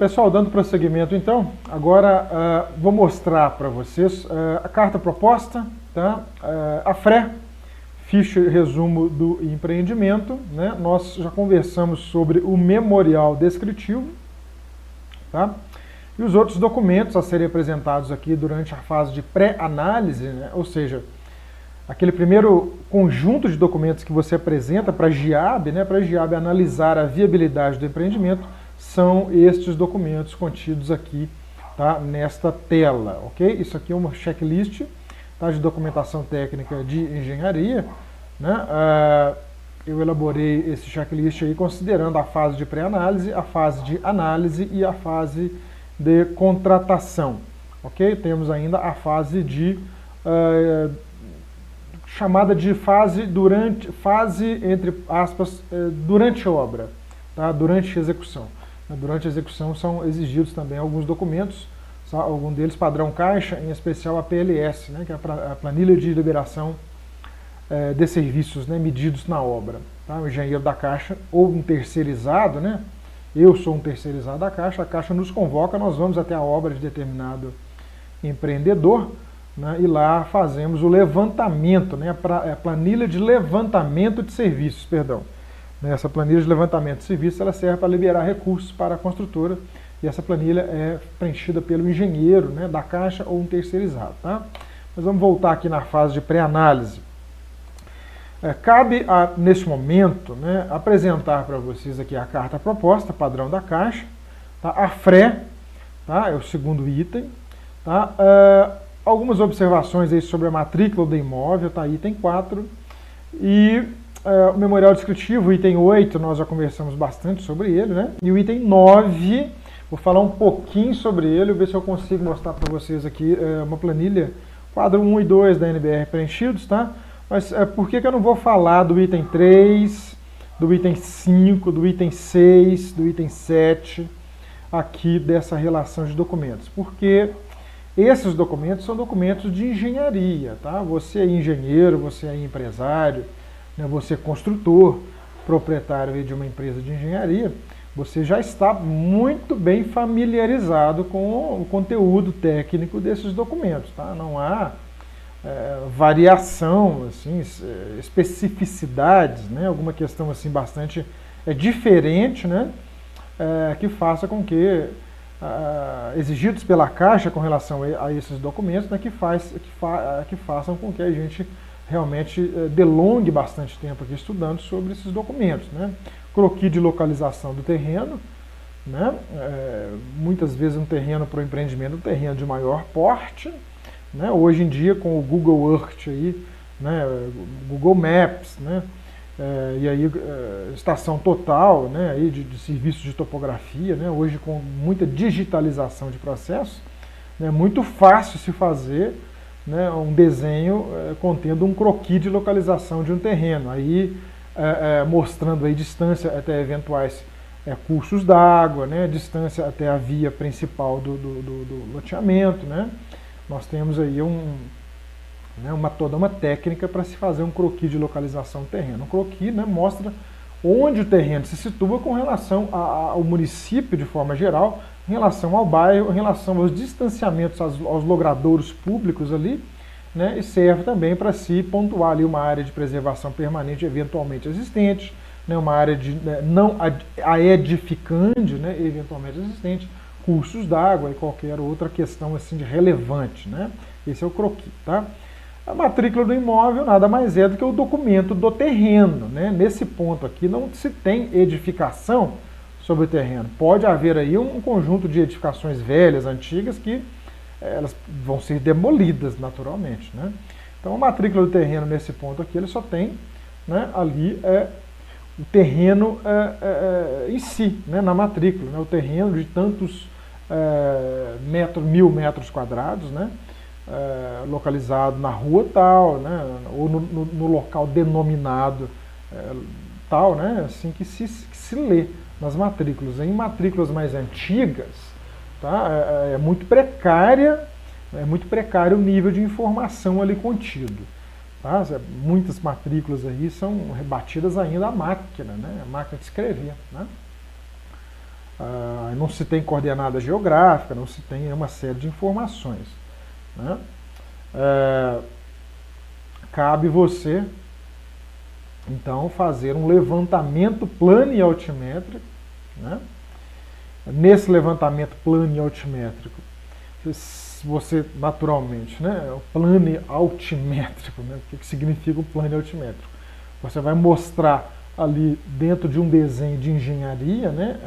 Pessoal, dando prosseguimento então, agora vou mostrar para vocês a carta proposta, tá? A FRE, ficha resumo do empreendimento, né? Nós já conversamos sobre o memorial descritivo, tá? E os outros documentos a serem apresentados aqui durante a fase de pré-análise, né? Ou seja, aquele primeiro conjunto de documentos que você apresenta para a GIAB, né? Para a GIAB analisar a viabilidade do empreendimento, são estes documentos contidos aqui, tá, nesta tela, ok? Isso aqui é uma checklist, tá, de documentação técnica de engenharia, né? Eu elaborei esse checklist aí considerando a fase de pré-análise, a fase de análise e a fase de contratação, ok? Temos ainda a fase de chamada de fase entre aspas, durante a obra, tá? Durante a execução. Durante a execução são exigidos também alguns documentos, algum deles padrão caixa, em especial a PLS, né, que é a planilha de liberação de serviços, né, medidos na obra. Tá? O engenheiro da Caixa ou um terceirizado, né, eu sou um terceirizado da Caixa, a Caixa nos convoca, nós vamos até a obra de determinado empreendedor, né, e lá fazemos o levantamento, né, a planilha de levantamento de serviços, perdão. Essa planilha de levantamento de serviços ela serve para liberar recursos para a construtora e essa planilha é preenchida pelo engenheiro, né, da Caixa ou um terceirizado. Tá? Mas vamos voltar aqui na fase de pré-análise. Cabe, neste momento, né, apresentar para vocês aqui a carta proposta, padrão da Caixa, tá? A FRE, tá? É o segundo item. Tá? Algumas observações aí sobre a matrícula do imóvel, tá? Item 4. E o memorial descritivo, item 8, nós já conversamos bastante sobre ele, né? E o item 9, vou falar um pouquinho sobre ele, ver se eu consigo mostrar para vocês aqui uma planilha, quadro 1 e 2 da NBR preenchidos, tá? Mas por que eu não vou falar do item 3, do item 5, do item 6, do item 7, aqui dessa relação de documentos? Porque esses documentos são documentos de engenharia, tá? Você é engenheiro, você é empresário, você é construtor, proprietário de uma empresa de engenharia, você já está muito bem familiarizado com o conteúdo técnico desses documentos. Tá? Não há variação, assim, especificidades, né? Alguma questão assim, bastante diferente, né? Que faça com que, exigidos pela Caixa com relação a esses documentos, né? Que façam com que a gente realmente delongue bastante tempo aqui estudando sobre esses documentos, né? Croquis de localização do terreno, né? Muitas vezes um terreno para o empreendimento, um terreno de maior porte, né? Hoje em dia com o Google Earth aí, né? Google Maps, né? E aí estação total, né? Aí de serviços de topografia, né? Hoje com muita digitalização de processos, né? Muito fácil se fazer, né, um desenho contendo um croquis de localização de um terreno, aí mostrando aí distância até eventuais cursos d'água, né, distância até a via principal do loteamento, né. Nós temos aí toda uma técnica para se fazer um croquis de localização do terreno. Um croquis, né, mostra onde o terreno se situa com relação ao município de forma geral, em relação ao bairro, em relação aos distanciamentos aos logradouros públicos ali, né, e serve também para se pontuar ali uma área de preservação permanente eventualmente existente, né, uma área de não aedificante, né, eventualmente existente, cursos d'água e qualquer outra questão assim de relevante, né? Esse é o croquis, tá? A matrícula do imóvel nada mais é do que o documento do terreno, né? Nesse ponto aqui não se tem edificação sobre o terreno. Pode haver aí um conjunto de edificações velhas, antigas, que elas vão ser demolidas naturalmente, né? Então a matrícula do terreno nesse ponto aqui, ele só tem, né, ali o terreno em si, né, na matrícula, né, o terreno de tantos 1.000 metros quadrados, né, localizado na rua tal, né, ou no local denominado tal, né, assim que se lê nas matrículas. Em matrículas mais antigas, tá, é muito precário o nível de informação ali contido. Tá? Muitas matrículas aí são rebatidas ainda à máquina, né, a máquina de escrever. Né? não se tem coordenada geográfica, não se tem uma série de informações, né? Cabe você, então, fazer um levantamento plano e altimétrico, né? Nesse levantamento plano e altimétrico, você naturalmente, né, o plano e altimétrico, né, o que significa o plano e altimétrico? Você vai mostrar ali dentro de um desenho de engenharia, né,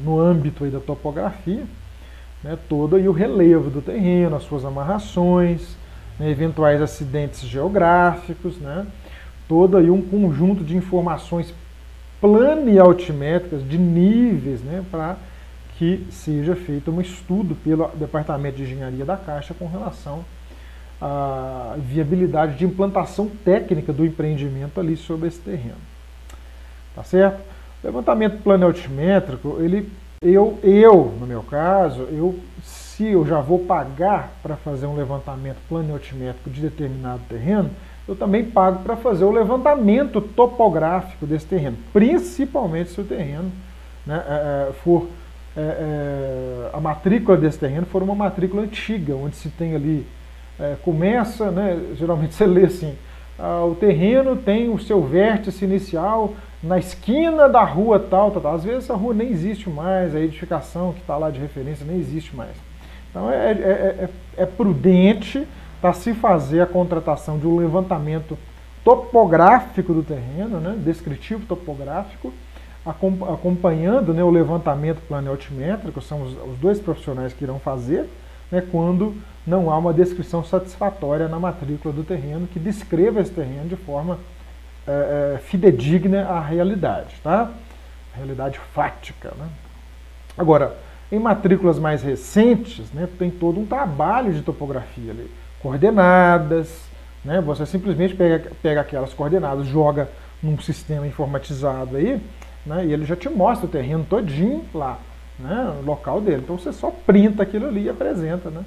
no âmbito aí da topografia, né, todo aí o relevo do terreno, as suas amarrações, né, eventuais acidentes geográficos, né, todo aí um conjunto de informações plano e altimétricas de níveis, né, para que seja feito um estudo pelo Departamento de Engenharia da Caixa com relação à viabilidade de implantação técnica do empreendimento ali sobre esse terreno. Tá certo? O levantamento plano altimétrico, no meu caso, se eu já vou pagar para fazer um levantamento plano altimétrico de determinado terreno, eu também pago para fazer o levantamento topográfico desse terreno, principalmente se o terreno, né, for a matrícula desse terreno for uma matrícula antiga, onde se tem ali, começa, né, geralmente você lê assim, o terreno tem o seu vértice inicial na esquina da rua tal. Às vezes a rua nem existe mais, a edificação que está lá de referência nem existe mais. Então é prudente se fazer a contratação de um levantamento topográfico do terreno, né, descritivo topográfico, acompanhando, né, o levantamento plano e altimétrico, são os dois profissionais que irão fazer, né, quando não há uma descrição satisfatória na matrícula do terreno que descreva esse terreno de forma fidedigna à realidade, tá? Realidade fática, né? Agora, em matrículas mais recentes, né, tem todo um trabalho de topografia ali, coordenadas, né, você simplesmente pega aquelas coordenadas, joga num sistema informatizado aí, né, e ele já te mostra o terreno todinho lá, né, no local dele. Então você só printa aquilo ali e apresenta, né?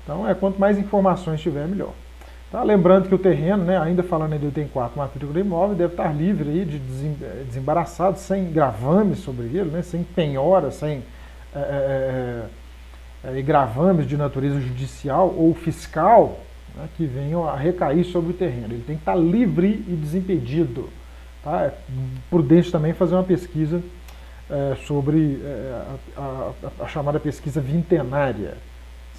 Então quanto mais informações tiver, melhor. Tá? Lembrando que o terreno, né, ainda falando aí do item 4, matrícula do imóvel, deve estar livre aí de desembaraçado, sem gravames sobre ele, né, sem penhora, sem gravames de natureza judicial ou fiscal, né, que venham a recair sobre o terreno. Ele tem que estar livre e desimpedido. Tá? É prudente também fazer uma pesquisa sobre a chamada pesquisa vintenária,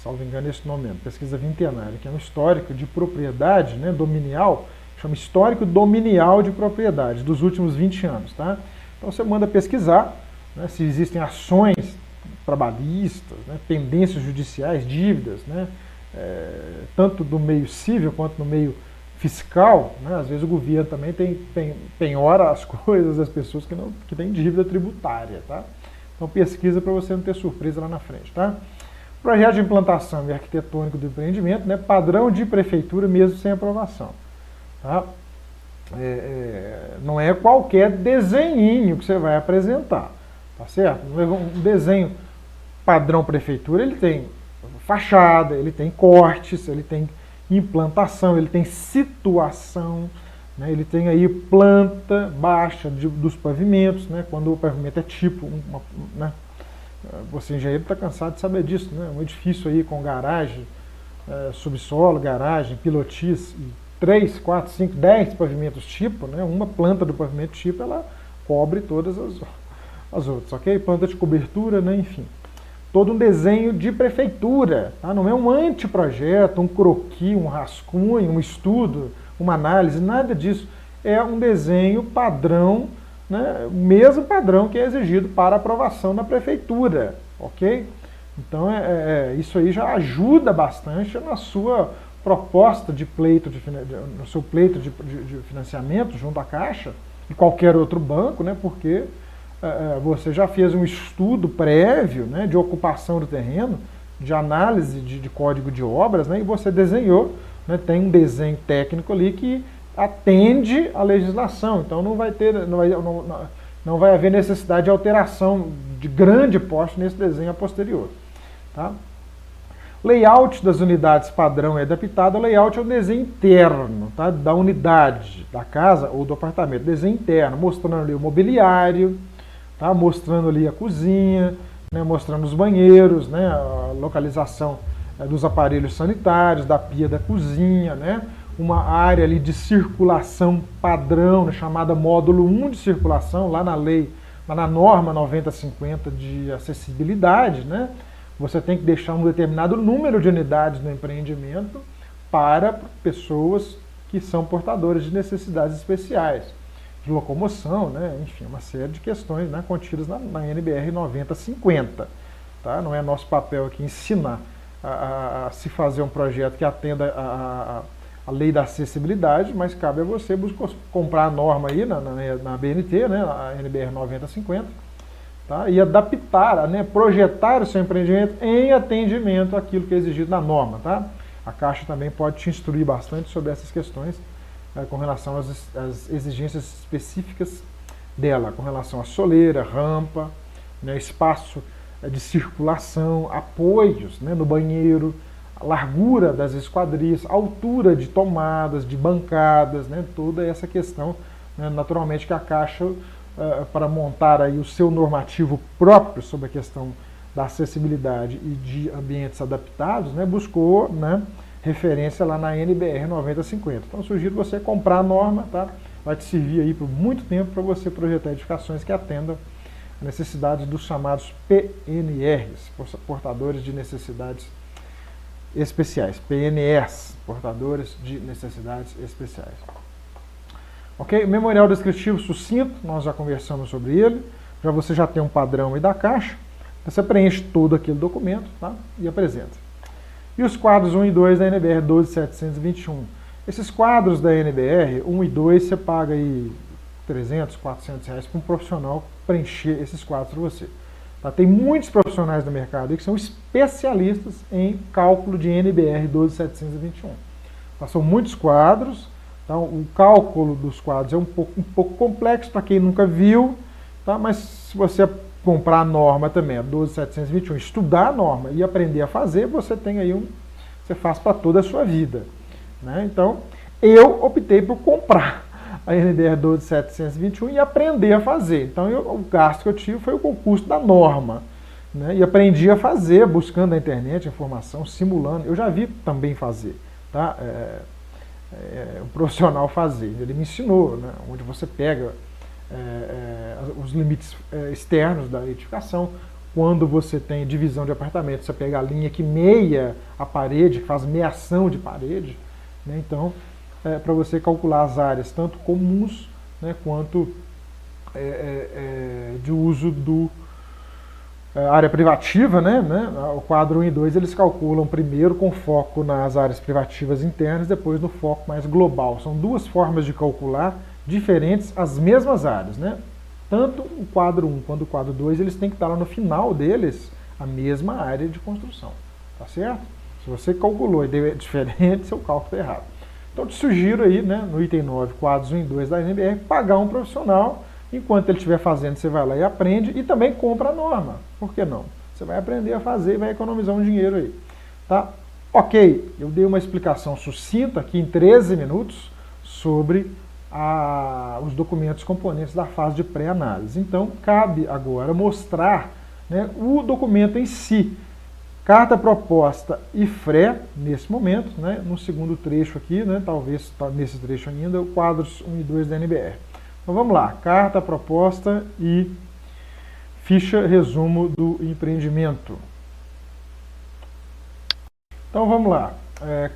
salvo engano esse nome mesmo, pesquisa vintenária, que é um histórico de propriedade, né, dominial, chama histórico dominial de propriedade, dos últimos 20 anos. Tá? Então você manda pesquisar, né, se existem ações trabalhistas, né, pendências judiciais, dívidas, né, tanto no meio civil quanto no meio fiscal, né? Às vezes o governo também penhora as coisas das pessoas que têm dívida tributária. Tá? Então pesquisa para você não ter surpresa lá na frente. Tá? Projeto de implantação e arquitetônico do empreendimento, né? Padrão de prefeitura mesmo sem aprovação. Tá? Não é qualquer desenhinho que você vai apresentar. Tá certo? Um desenho padrão prefeitura, ele tem fachada, ele tem cortes, ele tem implantação, ele tem situação, né, ele tem aí planta baixa dos pavimentos, né, quando o pavimento é tipo, né, você engenheiro está cansado de saber disso, né, um edifício aí com garagem, subsolo, garagem, pilotis, 3, 4, 5, 10 pavimentos tipo, né, uma planta do pavimento tipo, ela cobre todas as outras, ok? Planta de cobertura, né, enfim. Todo um desenho de prefeitura, tá? Não é um anteprojeto, um croquis, um rascunho, um estudo, uma análise, nada disso. É um desenho padrão, né? O mesmo padrão que é exigido para aprovação da prefeitura, ok? Então isso aí já ajuda bastante na sua proposta de pleito, no seu pleito de financiamento junto à Caixa e qualquer outro banco, né? Porque você já fez um estudo prévio, né, de ocupação do terreno, de análise de código de obras, né, e você desenhou, né, tem um desenho técnico ali que atende à legislação. Então não vai haver necessidade de alteração de grande porte nesse desenho a posterior. Tá? Layout das unidades padrão é adaptado. O layout é o desenho interno, tá, da unidade, da casa ou do apartamento. Desenho interno, mostrando ali o mobiliário, tá, mostrando ali a cozinha, né, mostrando os banheiros, né, a localização dos aparelhos sanitários, da pia da cozinha, né, uma área ali de circulação padrão, né, chamada módulo 1 de circulação, lá na lei, lá na norma 9050 de acessibilidade, né, você tem que deixar um determinado número de unidades no empreendimento para pessoas que são portadoras de necessidades especiais, de locomoção, né, enfim, uma série de questões, né, contidas na NBR 9050. Tá? Não é nosso papel aqui ensinar a se fazer um projeto que atenda a lei da acessibilidade, mas cabe a você comprar a norma aí na BNT, né, a NBR 9050, tá? E adaptar, né, projetar o seu empreendimento em atendimento àquilo que é exigido na norma. Tá? A Caixa também pode te instruir bastante sobre essas questões com relação às exigências específicas dela, com relação à soleira, rampa, né, espaço de circulação, apoios, né, no banheiro, a largura das esquadrias, altura de tomadas, de bancadas, né, toda essa questão, né, naturalmente que a Caixa, para montar aí o seu normativo próprio sobre a questão da acessibilidade e de ambientes adaptados, né, buscou, né, referência lá na NBR 9050. Então, sugiro você comprar a norma, tá? Vai te servir aí por muito tempo para você projetar edificações que atendam a necessidades dos chamados PNRs, portadores de necessidades especiais. PNEs, portadores de necessidades especiais. Ok? O memorial descritivo sucinto, nós já conversamos sobre ele, você já tem um padrão aí da Caixa, você preenche todo aquele documento, tá? E apresenta. E os quadros 1 e 2 da NBR 12721. Esses quadros da NBR 1 e 2 você paga aí 300, 400 reais para um profissional preencher esses quadros para você. Tá? Tem muitos profissionais no mercado que são especialistas em cálculo de NBR 12721. Tá? São muitos quadros, então o cálculo dos quadros é um pouco complexo para quem nunca viu, tá? Mas se você comprar a norma também, a 12721, estudar a norma e aprender a fazer, você tem aí você faz para toda a sua vida. Né? Então, eu optei por comprar a NBR 12721 e aprender a fazer. Então, o gasto que eu tive foi o custo da norma. Né? E aprendi a fazer, buscando na internet informação, simulando. Eu já vi também fazer, tá? Um profissional fazer. Ele me ensinou, né? Onde você pega os limites externos da edificação. Quando você tem divisão de apartamentos, você pega a linha que meia a parede, que faz meiação de parede, né? Então, para você calcular as áreas, tanto comuns, né, quanto de uso do área privativa, né? O quadro 1 e 2 eles calculam primeiro com foco nas áreas privativas internas, depois no foco mais global. São duas formas de calcular diferentes as mesmas áreas, né? Tanto o quadro 1 quanto o quadro 2, eles têm que estar lá no final deles a mesma área de construção, tá certo? Se você calculou e deu diferente, seu cálculo está errado. Então, eu te sugiro aí, né, no item 9, quadros 1 e 2 da NBR, pagar um profissional, enquanto ele estiver fazendo, você vai lá e aprende, e também compra a norma, por que não? Você vai aprender a fazer e vai economizar um dinheiro aí, tá? Ok, eu dei uma explicação sucinta aqui em 13 minutos sobre os documentos componentes da fase de pré-análise. Então, cabe agora mostrar, né, o documento em si, carta proposta e FRE, nesse momento, né, no segundo trecho aqui, né, talvez nesse trecho ainda, quadros 1 e 2 da NBR. Então vamos lá, carta proposta e ficha resumo do empreendimento. Então vamos lá,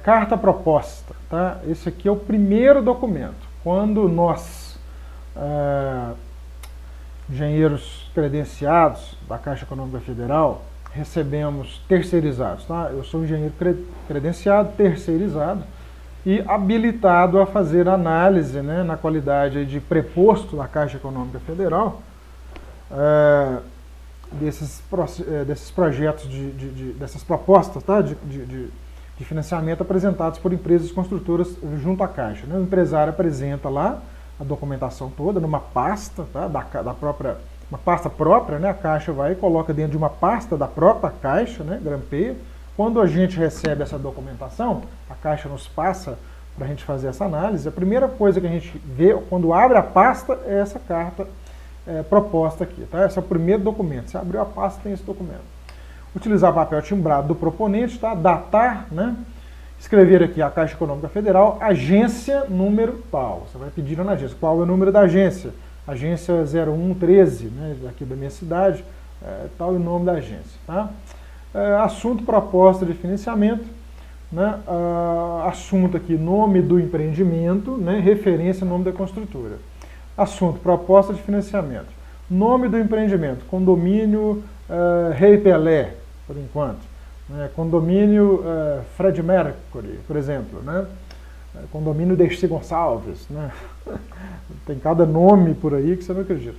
carta proposta, tá? Esse aqui é o primeiro documento. Quando nós, engenheiros credenciados da Caixa Econômica Federal, recebemos terceirizados, tá? Eu sou engenheiro credenciado, terceirizado e habilitado a fazer análise, né, na qualidade de preposto da Caixa Econômica Federal, desses projetos, dessas propostas, tá, de financiamento apresentados por empresas construtoras junto à Caixa. Né? O empresário apresenta lá a documentação toda numa pasta, tá, uma pasta própria, né? A Caixa vai e coloca dentro de uma pasta da própria Caixa, né? Grampeia. Quando a gente recebe essa documentação, a Caixa nos passa para a gente fazer essa análise. A primeira coisa que a gente vê quando abre a pasta é essa carta proposta aqui, tá? Esse é o primeiro documento. Você abriu a pasta, tem esse documento. Utilizar papel timbrado do proponente, tá? Datar, né? Escrever aqui a Caixa Econômica Federal, agência número tal. Você vai pedir na agência. Qual é o número da agência? Agência 0113, né? Aqui da minha cidade, tal é o nome da agência, tá? Assunto, proposta de financiamento, né? Assunto aqui, nome do empreendimento, né? Referência, nome da construtora. Assunto, proposta de financiamento. Nome do empreendimento, condomínio Rei Pelé, por enquanto. Condomínio Fred Mercury, por exemplo. Né? Condomínio Dercy Gonçalves. Né? Tem cada nome por aí que você não acredita.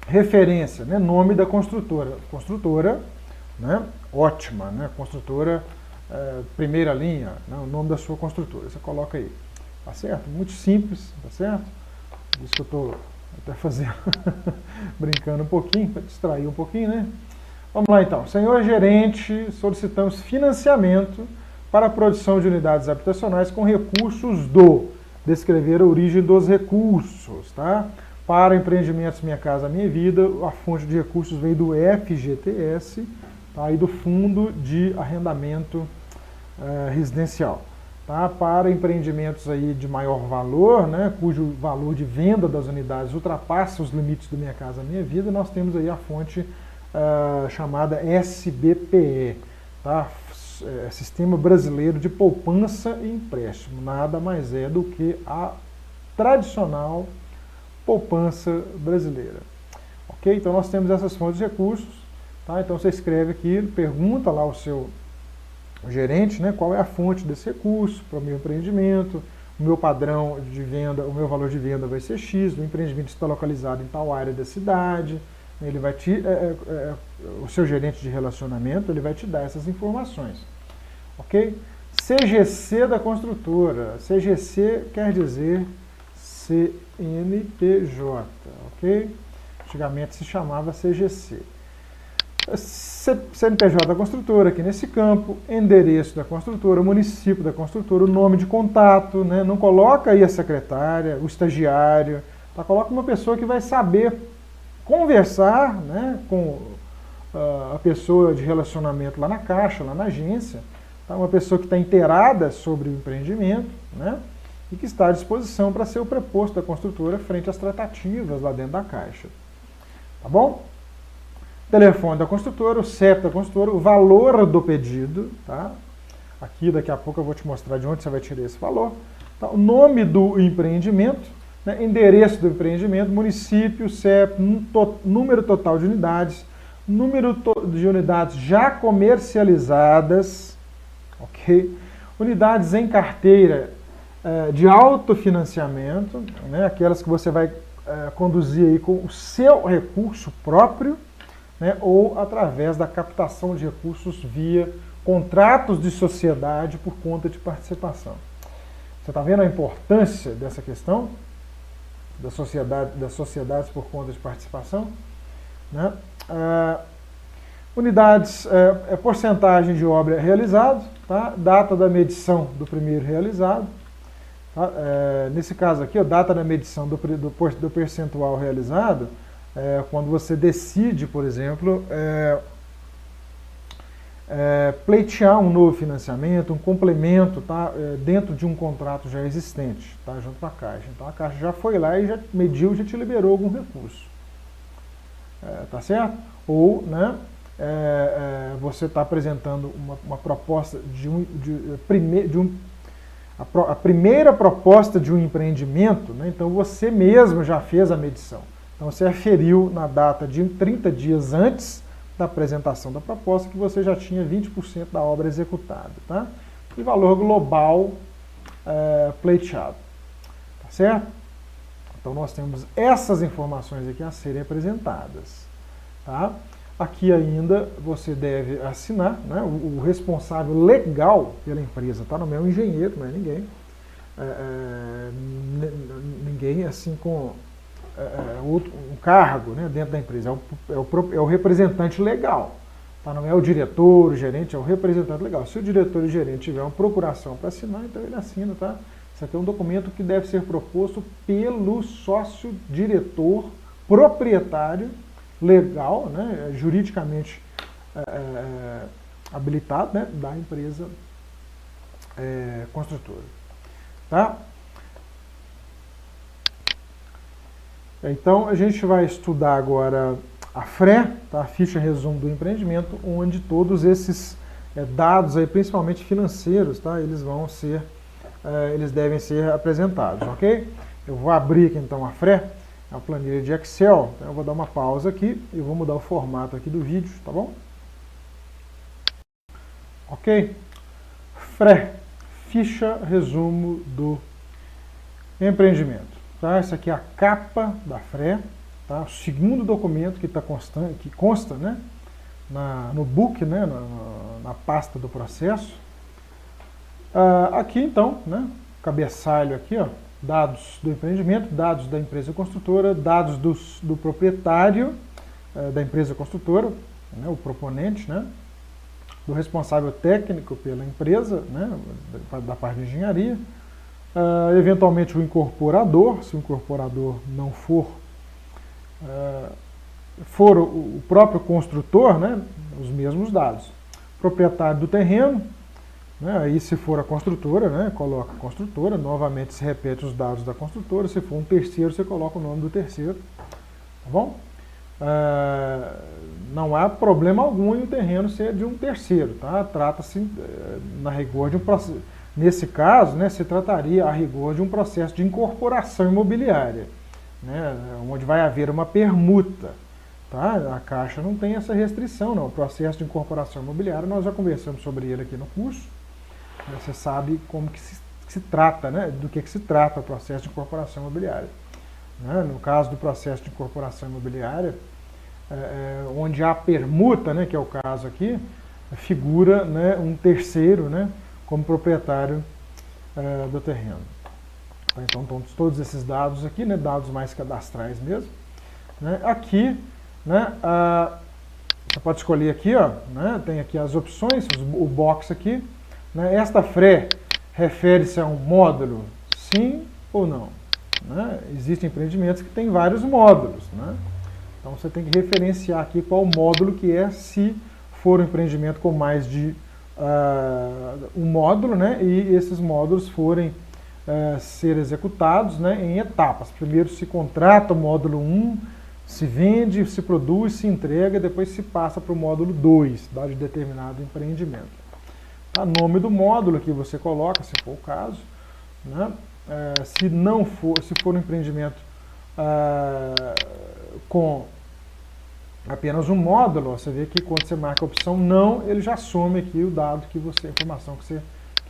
Referência, né? Nome da construtora. Construtora, né? Ótima, né? Construtora primeira linha, né? O nome da sua construtora. Você coloca aí. Tá certo? Muito simples, tá certo? Isso que eu estou até fazendo, brincando um pouquinho, para distrair um pouquinho, né? Vamos lá então. Senhor gerente, solicitamos financiamento para a produção de unidades habitacionais com recursos descrever a origem dos recursos, tá? Para empreendimentos Minha Casa Minha Vida, a fonte de recursos veio do FGTS, tá? E do Fundo de Arrendamento Residencial. Tá? Para empreendimentos aí de maior valor, né, cujo valor de venda das unidades ultrapassa os limites do Minha Casa Minha Vida, nós temos aí a fonte chamada SBPE, tá? Sistema Brasileiro de Poupança e Empréstimo. Nada mais é do que a tradicional poupança brasileira. Ok? Então nós temos essas fontes de recursos. Tá? Então você escreve aqui, pergunta lá ao seu gerente, né, qual é a fonte desse recurso para o meu empreendimento, o meu padrão de venda, o meu valor de venda vai ser X, o empreendimento está localizado em tal área da cidade, ele vai o seu gerente de relacionamento ele vai te dar essas informações, ok? CGC da construtora, CGC quer dizer CNPJ, ok? Antigamente se chamava CGC. CNPJ da construtora, aqui nesse campo, endereço da construtora, município da construtora, o nome de contato, né? Não coloca aí a secretária, o estagiário, tá? Coloca uma pessoa que vai saber conversar, né, com a pessoa de relacionamento lá na Caixa, lá na agência, tá? Uma pessoa que está inteirada sobre o empreendimento, né, e que está à disposição para ser o preposto da construtora frente às tratativas lá dentro da Caixa. Tá bom? Telefone da construtora, o CEP da construtora, o valor do pedido, tá? Aqui daqui a pouco eu vou te mostrar de onde você vai tirar esse valor. Tá? O nome do empreendimento, né? Endereço do empreendimento, município, CEP, número total de unidades, número de unidades já comercializadas, ok? Unidades em carteira de autofinanciamento, né? Aquelas que você vai conduzir aí com o seu recurso próprio, né, ou através da captação de recursos via contratos de sociedade por conta de participação. Você está vendo a importância dessa questão das sociedades por conta de participação? Né? Unidades, porcentagem de obra realizado, tá? Data da medição do primeiro realizado. Tá? Nesse caso aqui, a data da medição do percentual realizado, quando você decide, por exemplo, pleitear um novo financiamento, um complemento, tá, dentro de um contrato já existente, tá, junto com a Caixa. Então a Caixa já foi lá e já mediu, já te liberou algum recurso. Tá certo? Ou, né, você está apresentando uma proposta a primeira proposta de um empreendimento, né, então você mesmo já fez a medição. Então você aferiu na data de 30 dias antes da apresentação da proposta que você já tinha 20% da obra executada, tá? E valor global pleiteado, tá certo? Então nós temos essas informações aqui a serem apresentadas, tá? Aqui ainda você deve assinar, né? O responsável legal pela empresa, tá? Não é um engenheiro, não é ninguém, ninguém assim com um cargo, né, dentro da empresa, é o representante legal, tá? Não é o diretor, o gerente, é o representante legal. Se o diretor e o gerente tiver uma procuração para assinar, então ele assina, tá? Isso aqui é um documento que deve ser proposto pelo sócio-diretor proprietário legal, né, juridicamente habilitado, né, da empresa construtora. Tá? Então, a gente vai estudar agora a FRE, tá? A ficha resumo do empreendimento, onde todos esses dados, aí, principalmente financeiros, tá? Eles devem ser apresentados, ok? Eu vou abrir aqui então a FRE, a planilha de Excel. Então, eu vou dar uma pausa aqui e vou mudar o formato aqui do vídeo, tá bom? Ok? FRE, ficha resumo do empreendimento. Tá? Essa aqui é a capa da FRE, tá? O segundo documento que consta, né, no book, né, na pasta do processo. Aqui então, né, cabeçalho aqui, ó, dados do empreendimento, dados da empresa construtora, dados do proprietário da empresa construtora, né, o proponente, né, do responsável técnico pela empresa, né, da parte de engenharia, eventualmente o incorporador, se o incorporador não for o próprio construtor, né, os mesmos dados. Proprietário do terreno, né, aí se for a construtora, né, coloca a construtora, novamente se repete os dados da construtora, se for um terceiro, você coloca o nome do terceiro, tá bom? Não há problema algum em o terreno ser de um terceiro, tá? Trata-se, na rigor, de um processo. Nesse caso, né, se trataria, a rigor, de um processo de incorporação imobiliária, né, onde vai haver uma permuta. Tá? A Caixa não tem essa restrição, não. O processo de incorporação imobiliária, nós já conversamos sobre ele aqui no curso. Você sabe como que se trata, né, do que se trata o processo de incorporação imobiliária. Né? No caso do processo de incorporação imobiliária, onde há permuta, né, que é o caso aqui, figura, né, um terceiro, né, como proprietário do terreno. Então, todos esses dados aqui, né, dados mais cadastrais mesmo. Né, aqui, né, você pode escolher aqui, ó, né, tem aqui as opções, o box aqui. Né, esta FRE refere-se a um módulo, sim ou não? Né? Existem empreendimentos que têm vários módulos. Né? Então, você tem que referenciar aqui qual módulo que é, se for um empreendimento com mais de um módulo, né, e esses módulos forem ser executados, né, em etapas. Primeiro se contrata o módulo 1, se vende, se produz, se entrega, depois se passa para o módulo 2, de determinado empreendimento. Tá? Nome do módulo que você coloca, se for o caso. Né? Se for um empreendimento com apenas um módulo, você vê que quando você marca a opção não, ele já some aqui o dado a informação que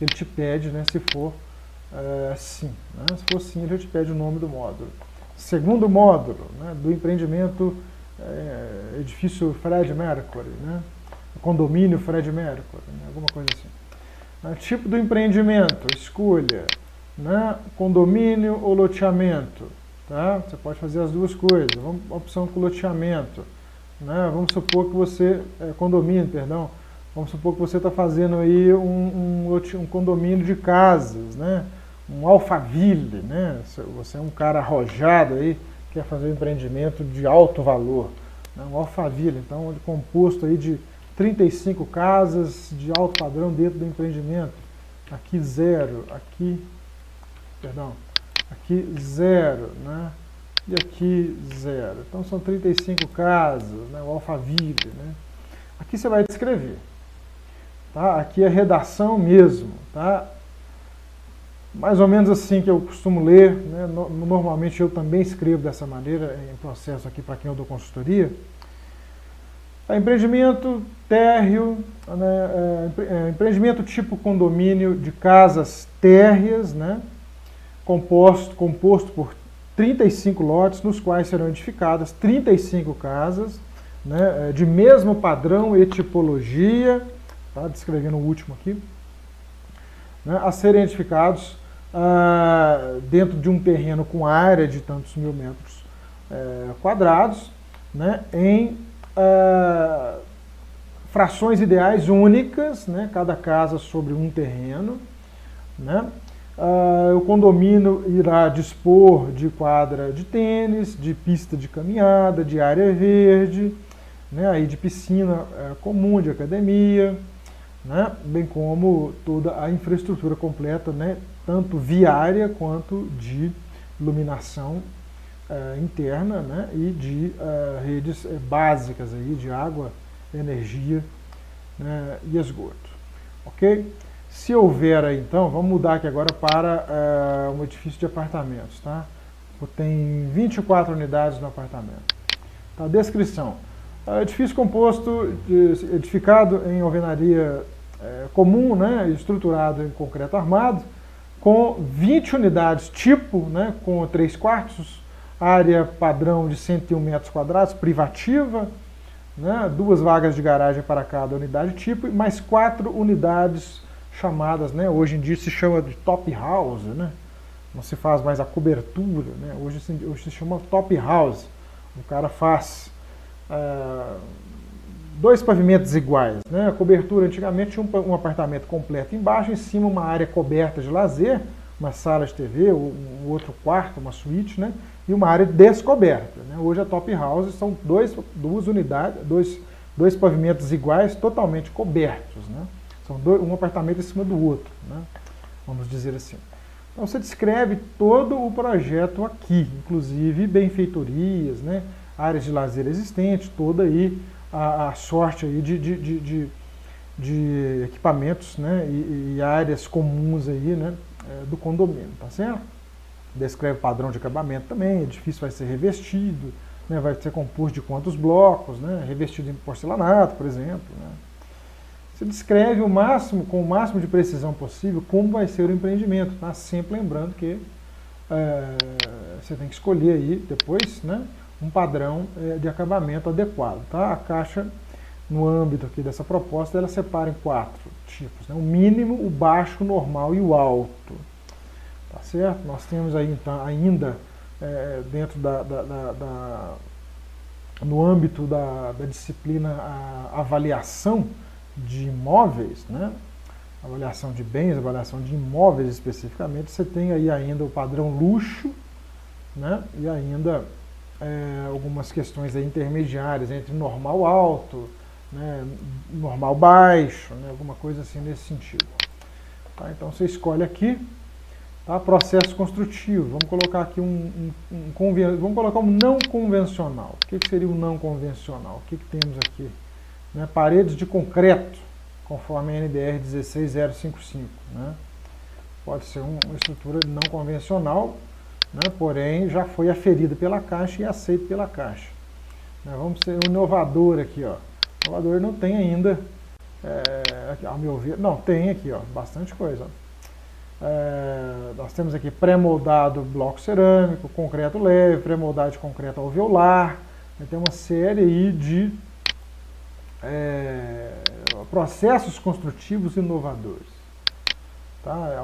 ele te pede, né, se for sim. Né? Se for sim, ele já te pede o nome do módulo. Segundo módulo, né, do empreendimento edifício Fred Mercury, né, condomínio Fred Mercury, né, alguma coisa assim. Tipo do empreendimento, escolha, né, condomínio ou loteamento. Tá? Você pode fazer as duas coisas. Opção com loteamento. Né? Vamos supor que você, condomínio, perdão, vamos supor que você está fazendo aí um condomínio de casas, né? Um Alphaville, né? Você é um cara arrojado aí, quer fazer um empreendimento de alto valor, né? Um Alphaville, então, composto aí de 35 casas de alto padrão dentro do empreendimento. Aqui zero, aqui zero, né? E aqui zero. Então são 35 casas, né? O Alphaville, né? Aqui você vai descrever. Tá? Aqui é redação mesmo. Tá? Mais ou menos assim que eu costumo ler. Né? Normalmente eu também escrevo dessa maneira em processo aqui para quem eu dou consultoria. Empreendimento térreo, né? Empreendimento tipo condomínio de casas térreas, né? Composto por 35 lotes, nos quais serão edificadas 35 casas, né, de mesmo padrão e tipologia, tá, descrevendo o último aqui, né, a serem edificados dentro de um terreno com área de tantos mil metros quadrados, né, em frações ideais únicas, né, cada casa sobre um terreno, né, O condomínio irá dispor de quadra de tênis, de pista de caminhada, de área verde, né, aí de piscina comum, de academia, né, bem como toda a infraestrutura completa, né, tanto viária quanto de iluminação interna, né, e de redes básicas aí de água, energia, né, e esgoto. Ok? Se houver aí, então, vamos mudar aqui agora para um edifício de apartamentos, tá? Tem 24 unidades no apartamento. Tá, descrição. Edifício composto, edificado em alvenaria comum, né, estruturado em concreto armado, com 20 unidades tipo, né, com 3 quartos, área padrão de 101 metros quadrados, privativa, né, 2 vagas de garagem para cada unidade tipo, e mais 4 unidades chamadas, né, hoje em dia se chama de top house, né, não se faz mais a cobertura, né, hoje se chama top house. O cara faz 2 pavimentos iguais, né, a cobertura antigamente tinha um apartamento completo embaixo, em cima uma área coberta de lazer, uma sala de TV, um outro quarto, uma suíte, né, e uma área descoberta, né. Hoje a top house são 2 unidades, dois pavimentos iguais, totalmente cobertos, né. São um apartamento em cima do outro, né? Vamos dizer assim. Então você descreve todo o projeto aqui, inclusive benfeitorias, né? Áreas de lazer existentes, toda aí a sorte aí de equipamentos, né? E áreas comuns aí, né? Do condomínio, tá certo? Descreve o padrão de acabamento também, o edifício vai ser revestido, né? Vai ser composto de quantos blocos, né? Revestido em porcelanato, por exemplo, né? Você descreve com o máximo de precisão possível como vai ser o empreendimento, tá? Sempre lembrando que você tem que escolher aí depois, né, um padrão de acabamento adequado, tá? A Caixa, no âmbito aqui dessa proposta, ela separa em 4 tipos, né? O mínimo, o baixo, o normal e o alto, tá certo? Nós temos aí então ainda dentro no âmbito da disciplina a avaliação de imóveis, né? Avaliação de bens, avaliação de imóveis especificamente, você tem aí ainda o padrão luxo, né? E ainda algumas questões aí intermediárias entre normal alto, né? Normal baixo, né? Alguma coisa assim nesse sentido. Tá? Então você escolhe aqui, tá? Processo construtivo, vamos colocar aqui vamos colocar um não convencional. O que seria o não convencional? O que temos aqui? Né, paredes de concreto, conforme a NBR 16055. Né? Pode ser uma estrutura não convencional, né, porém já foi aferida pela Caixa e aceita pela Caixa. Né, vamos ser um inovador aqui. Ó. O inovador não tem ainda, aqui, ao meu ver, não, tem aqui, ó, bastante coisa. Nós temos aqui pré-moldado bloco cerâmico, concreto leve, pré-moldado de concreto alveolar, né, tem uma série aí de processos construtivos inovadores. Tá? É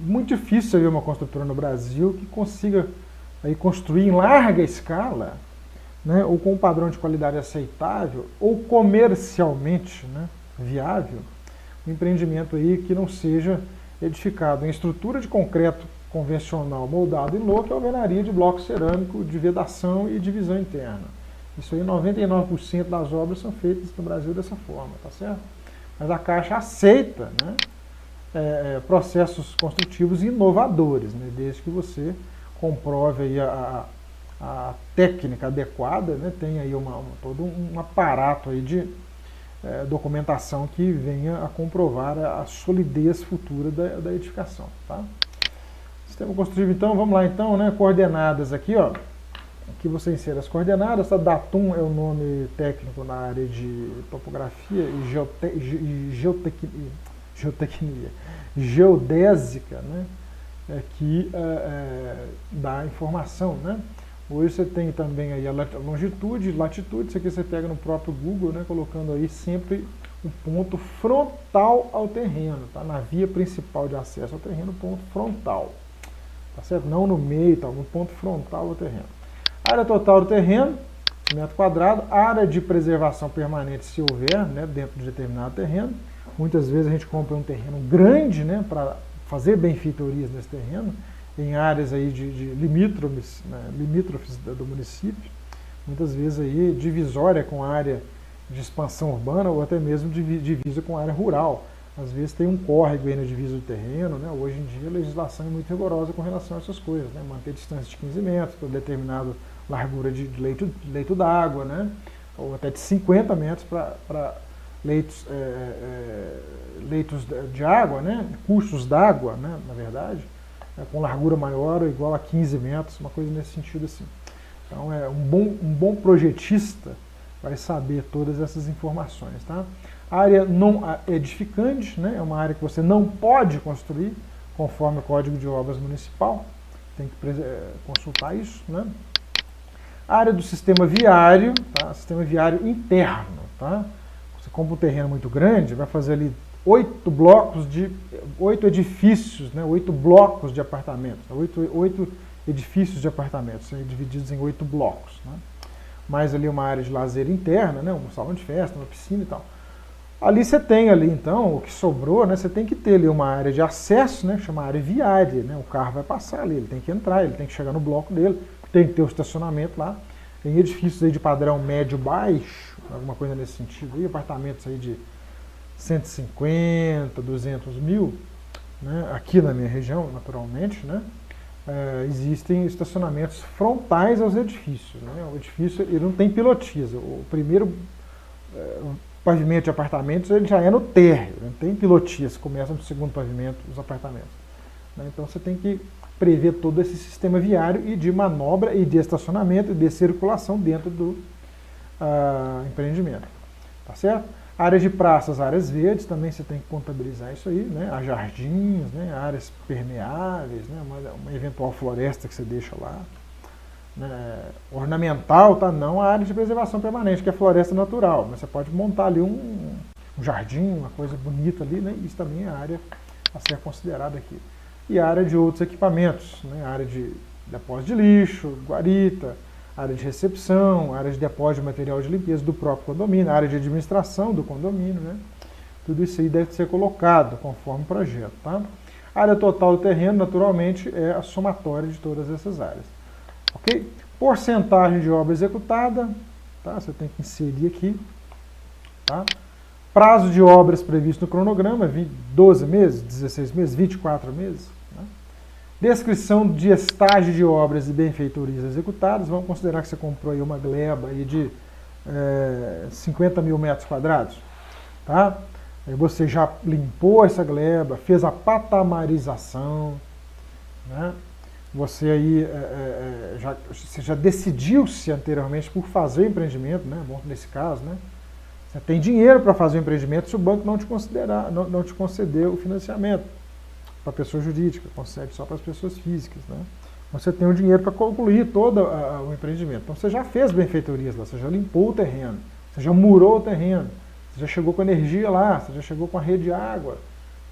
muito difícil ver uma construtora no Brasil que consiga aí construir em larga escala, né, ou com um padrão de qualidade aceitável, ou comercialmente, né, viável, um empreendimento aí que não seja edificado em estrutura de concreto convencional moldado em louco, é alvenaria de bloco cerâmico, de vedação e divisão interna. Isso aí, 99% das obras são feitas no Brasil dessa forma, tá certo? Mas a Caixa aceita, né, processos construtivos inovadores, né, desde que você comprove aí a técnica adequada, né, tem aí todo um aparato aí de documentação que venha a comprovar a solidez futura da edificação, tá? Sistema construtivo, então, vamos lá então, né, coordenadas aqui, ó. Aqui você insere as coordenadas, a Datum é o nome técnico na área de topografia e geodésica, né, que dá informação, né. Hoje você tem também aí a longitude, latitude, isso aqui você pega no próprio Google, né, colocando aí sempre o ponto frontal ao terreno, tá, na via principal de acesso ao terreno, ponto frontal, tá certo? Não no meio, tá, no ponto frontal ao terreno. Área total do terreno, metro quadrado, área de preservação permanente, se houver, né, dentro de determinado terreno. Muitas vezes a gente compra um terreno grande, né, para fazer benfeitorias nesse terreno, em áreas aí de limítrofes, né, limítrofes do município, muitas vezes aí divisória com a área de expansão urbana ou até mesmo divisa com a área rural. Às vezes tem um córrego aí na divisa do terreno, né? Hoje em dia a legislação é muito rigorosa com relação a essas coisas, né? Manter distância de 15 metros para determinada largura de leito d'água, né? Ou até de 50 metros para leitos de água, né? Cursos d'água, né? Na verdade, com largura maior ou igual a 15 metros, uma coisa nesse sentido assim. Então, um bom projetista vai saber todas essas informações, tá? Área não edificante, né? É uma área que você não pode construir, conforme o Código de Obras Municipal, tem que consultar isso, né? Área do sistema viário, tá? Sistema viário interno, tá? Você compra um terreno muito grande, vai fazer ali 8 edifícios, né? 8 blocos de apartamentos, 8 edifícios de apartamentos, divididos em 8 blocos, né? Mais ali uma área de lazer interna, né? Um salão de festa, uma piscina e tal. Ali você tem ali, então, o que sobrou, né? Você tem que ter ali uma área de acesso, né? Chama área viária, né? O carro vai passar ali, ele tem que entrar, ele tem que chegar no bloco dele, tem que ter o estacionamento lá. Tem edifícios aí de padrão médio-baixo, alguma coisa nesse sentido aí, apartamentos aí de 150, 200 mil, né? Aqui na minha região, naturalmente, né? Existem estacionamentos frontais aos edifícios, né? O edifício ele não tem pilotiza. O primeiro pavimento de apartamentos ele já é no térreo, não tem pilotias, começa no segundo pavimento os apartamentos, né? Então você tem que prever todo esse sistema viário e de manobra e de estacionamento e de circulação dentro do empreendimento, tá certo? Áreas de praças, áreas verdes, também você tem que contabilizar isso aí, né? Há jardins, né? Áreas permeáveis, né? Uma eventual floresta que você deixa lá, né? Ornamental, tá? Não a área de preservação permanente, que é floresta natural, mas você pode montar ali um jardim, uma coisa bonita ali, né? Isso também é a área a ser considerada aqui. E a área de outros equipamentos, né? A área de depósito de lixo, guarita, área de recepção, área de depósito de material de limpeza do próprio condomínio, área de administração do condomínio, né? Tudo isso aí deve ser colocado conforme o projeto, tá? A área total do terreno, naturalmente, é a somatória de todas essas áreas, ok? Porcentagem de obra executada, tá? Você tem que inserir aqui, tá? Prazo de obras previsto no cronograma, 12 meses, 16 meses, 24 meses. Né? Descrição de estágio de obras e benfeitorias executadas. Vamos considerar que você comprou aí uma gleba aí de 50 mil metros quadrados. Tá? Aí você já limpou essa gleba, fez a patamarização. Né? Você aí você já decidiu-se anteriormente por fazer o empreendimento, né? Bom, nesse caso, né? Você tem dinheiro para fazer o empreendimento se o banco não te conceder o financiamento para a pessoa jurídica, concede só para as pessoas físicas, né? Você tem o dinheiro para concluir todo o empreendimento. Então você já fez benfeitorias lá, você já limpou o terreno, você já murou o terreno, você já chegou com energia lá, você já chegou com a rede de água,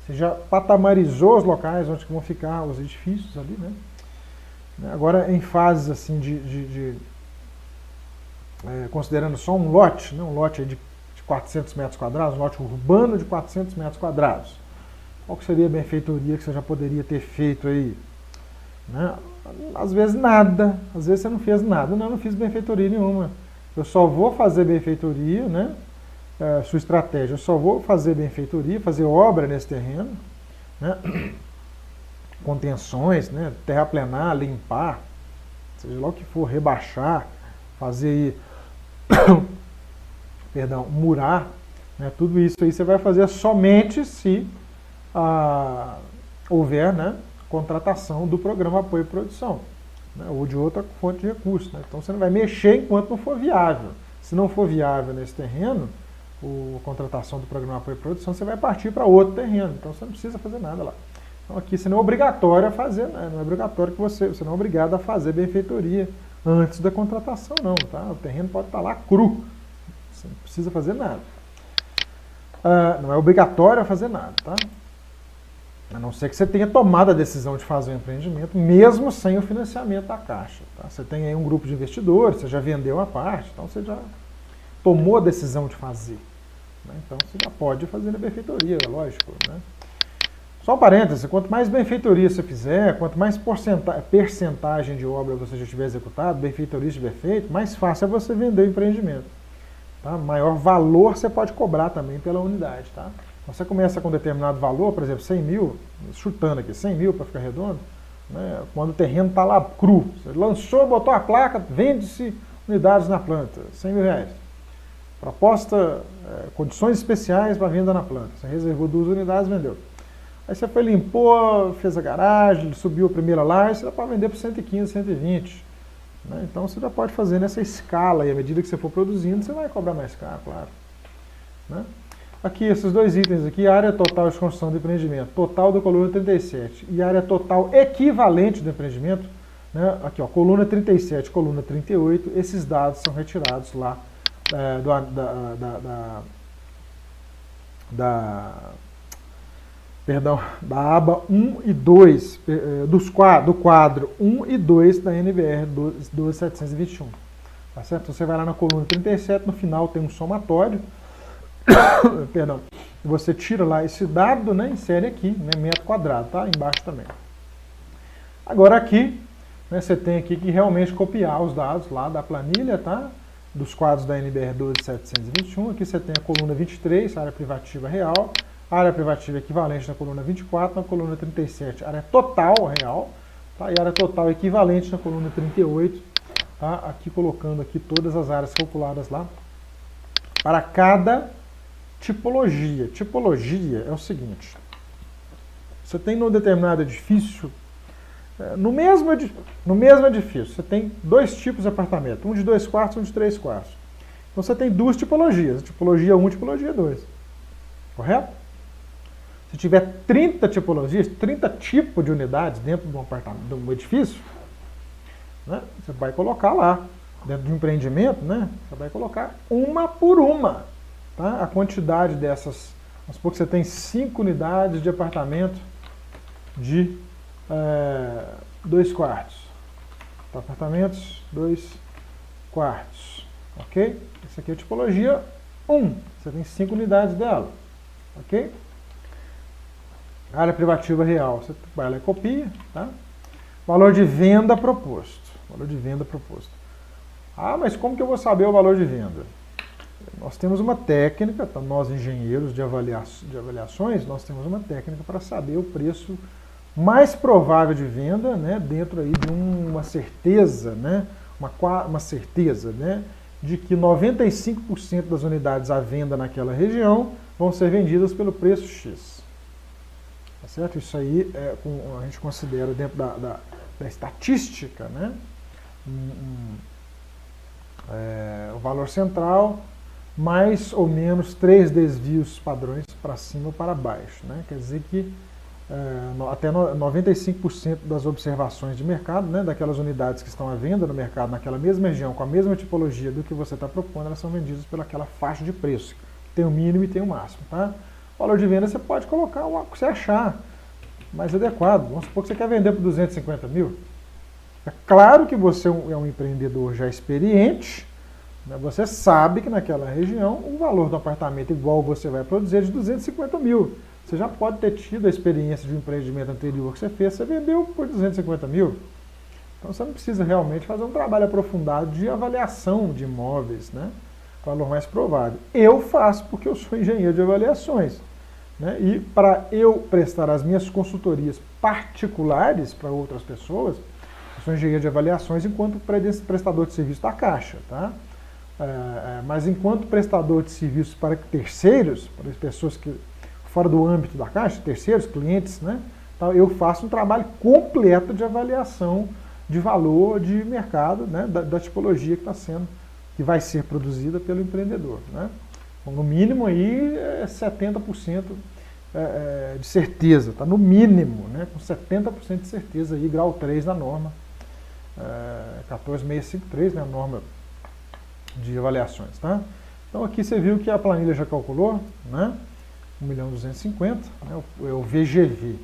você já patamarizou os locais onde vão ficar os edifícios ali, né? Agora, em fases assim considerando só um lote, né? Um lote aí de 400 metros quadrados, um lote urbano de 400 metros quadrados. Qual que seria a benfeitoria que você já poderia ter feito aí? Né? Às vezes nada, às vezes você não fez nada. Não fiz benfeitoria nenhuma. Eu só vou fazer benfeitoria, né? Sua estratégia, eu só vou fazer benfeitoria, fazer obra nesse terreno, né? Contenções, né? Terraplenar, limpar, seja lá o que for, rebaixar, fazer perdão, murar, né? Tudo isso aí você vai fazer somente se houver, né, contratação do programa Apoio à Produção, né, ou de outra fonte de recursos. Né? Então você não vai mexer enquanto não for viável. Se não for viável nesse terreno, a contratação do programa Apoio à Produção, você vai partir para outro terreno. Então você não precisa fazer nada lá. Então aqui você não é obrigatório a fazer, né? Não é obrigatório que você não é obrigado a fazer benfeitoria antes da contratação, não. Tá? O terreno pode estar lá cru. Você não precisa fazer nada. Não é obrigatório a fazer nada, tá? A não ser que você tenha tomado a decisão de fazer um empreendimento, mesmo sem o financiamento da Caixa. Tá? Você tem aí um grupo de investidores, você já vendeu a parte, então você já tomou a decisão de fazer. Né? Então você já pode fazer na benfeitoria, lógico. Né? Só um parêntese, quanto mais benfeitoria você fizer, quanto mais percentagem de obra você já tiver executado, benfeitoria estiver feito, mais fácil é você vender o empreendimento. Tá? Maior valor você pode cobrar também pela unidade. Tá? Então, você começa com um determinado valor, por exemplo, 100 mil, chutando aqui, 100 mil para ficar redondo, né? Quando o terreno está lá cru. Você lançou, botou a placa, vende-se unidades na planta, 100 mil reais. Proposta, condições especiais para venda na planta. Você reservou 2 unidades, vendeu. Aí você foi, limpou, fez a garagem, subiu a primeira laje, você já pode vender por 115, 120. Né? Então você já pode fazer nessa escala, e à medida que você for produzindo, você vai cobrar mais caro, claro. Né? Aqui, esses 2 itens aqui, área total de construção do empreendimento, total da coluna 37, e área total equivalente do empreendimento, né? Aqui, ó, coluna 37, coluna 38, esses dados são retirados lá da aba 1 e 2, do quadro 1 e 2 da NBR 12721. Tá certo? Você vai lá na coluna 37, no final tem um somatório, perdão, você tira lá esse dado, né, insere aqui, né, metro quadrado, tá? Embaixo também. Agora aqui, né, você tem aqui que realmente copiar os dados lá da planilha, tá? Dos quadros da NBR 12721, aqui você tem a coluna 23, área privativa real, área privativa equivalente na coluna 24, na coluna 37, área total real, tá? E área total equivalente na coluna 38, tá? Aqui colocando aqui todas as áreas calculadas lá, para cada tipologia. Tipologia é o seguinte, você tem num determinado edifício, no mesmo edifício, você tem 2 tipos de apartamento, um de 2 quartos e um de 3 quartos. Então você tem 2 tipologias, tipologia 1 e tipologia 2. Correto? Se tiver 30 tipologias, 30 tipos de unidades dentro de um apartamento, de um edifício, né, você vai colocar lá, dentro de um empreendimento, né, você vai colocar uma por uma. Tá? A quantidade dessas, vamos supor que você tem 5 unidades de apartamento de 2 quartos. Tá, apartamentos, 2 quartos. Ok? Essa aqui é a tipologia 1. Você tem 5 unidades dela. Ok? Área privativa real. Você vai lá e copia. Tá? Valor de venda proposto. Valor de venda proposto. Ah, mas como que eu vou saber o valor de venda? Nós temos uma técnica, tá? Nós engenheiros de avaliações, nós temos uma técnica para saber o preço mais provável de venda, né, dentro aí de uma certeza, né, uma certeza, né, de que 95% das unidades à venda naquela região vão ser vendidas pelo preço X. Tá certo? Isso aí a gente considera dentro da estatística, né, o valor central, mais ou menos 3 desvios padrões para cima ou para baixo. Né? Quer dizer que até 95% das observações de mercado, né, daquelas unidades que estão à venda no mercado naquela mesma região, com a mesma tipologia do que você está propondo, elas são vendidas pelaquela faixa de preço. Tem o mínimo e tem o máximo. Tá? O valor de venda você pode colocar o que você achar mais adequado. Vamos supor que você quer vender por 250 mil. É claro que você é um empreendedor já experiente, né, você sabe que naquela região o valor do apartamento igual você vai produzir é de 250 mil. Você já pode ter tido a experiência de um empreendimento anterior que você fez, você vendeu por 250 mil. Então você não precisa realmente fazer um trabalho aprofundado de avaliação de imóveis, né? Valor mais provável. Eu faço porque eu sou engenheiro de avaliações. Né? E para eu prestar as minhas consultorias particulares para outras pessoas, eu sou engenheiro de avaliações enquanto prestador de serviço da Caixa. Tá? Mas enquanto prestador de serviços para terceiros, para as pessoas que fora do âmbito da Caixa, terceiros, clientes, né? Então, eu faço um trabalho completo de avaliação de valor de mercado, né? da tipologia que vai ser produzida pelo empreendedor. Né? Então, no mínimo aí 70% de certeza, tá? No mínimo, né? Com 70% de certeza aí, grau 3 da norma 14653, né? A norma de avaliações. Tá? Então aqui você viu que a planilha já calculou, né? 1.250.000, né, é o VGV.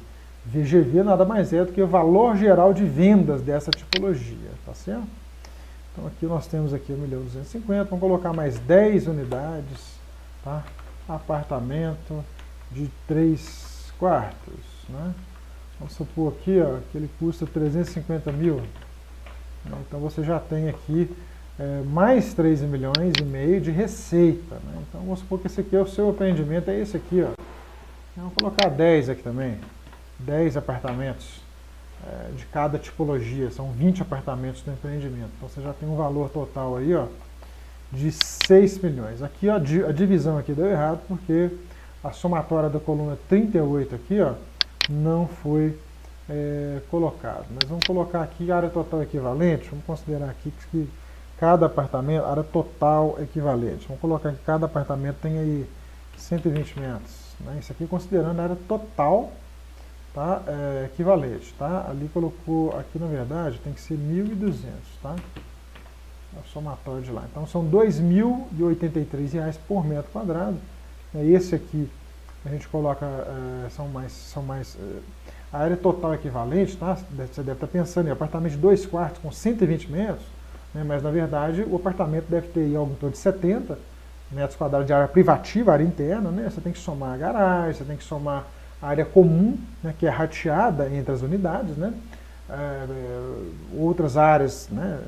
VGV nada mais é do que o valor geral de vendas dessa tipologia, tá certo? Então aqui nós temos aqui 1.250.000, vamos colocar mais 10 unidades, tá? Apartamento de 3 quartos. né? Vamos supor aqui, ó, que ele custa 350 mil. Né? Então você já tem aqui mais 3 milhões e meio de receita. Né? Então vamos supor que esse aqui é o seu empreendimento, é esse aqui, ó. Vamos colocar 10 aqui também. 10 apartamentos de cada tipologia. São 20 apartamentos do empreendimento. Então você já tem um valor total aí, ó, de 6 milhões. Aqui, ó, a divisão aqui deu errado porque a somatória da coluna 38 aqui, ó, não foi colocado. Mas vamos colocar aqui a área total equivalente. Vamos considerar aqui que cada apartamento, área total equivalente. Vamos colocar que cada apartamento tem aí 120 metros. Né? Isso aqui considerando a área total, tá? Equivalente. Tá? Ali colocou, aqui na verdade, tem que ser 1.200. Tá? É o somatório de lá. Então são R$ 2.083 por metro quadrado. Esse aqui a gente coloca, a área total equivalente, tá? Você deve estar pensando em apartamento de 2 quartos com 120 metros, né? Mas na verdade o apartamento deve ter aí algo em torno de 70 metros quadrados de área privativa, área interna, né? Você tem que somar a garagem, você tem que somar a área comum, né, que é rateada entre as unidades, né? Outras áreas, né,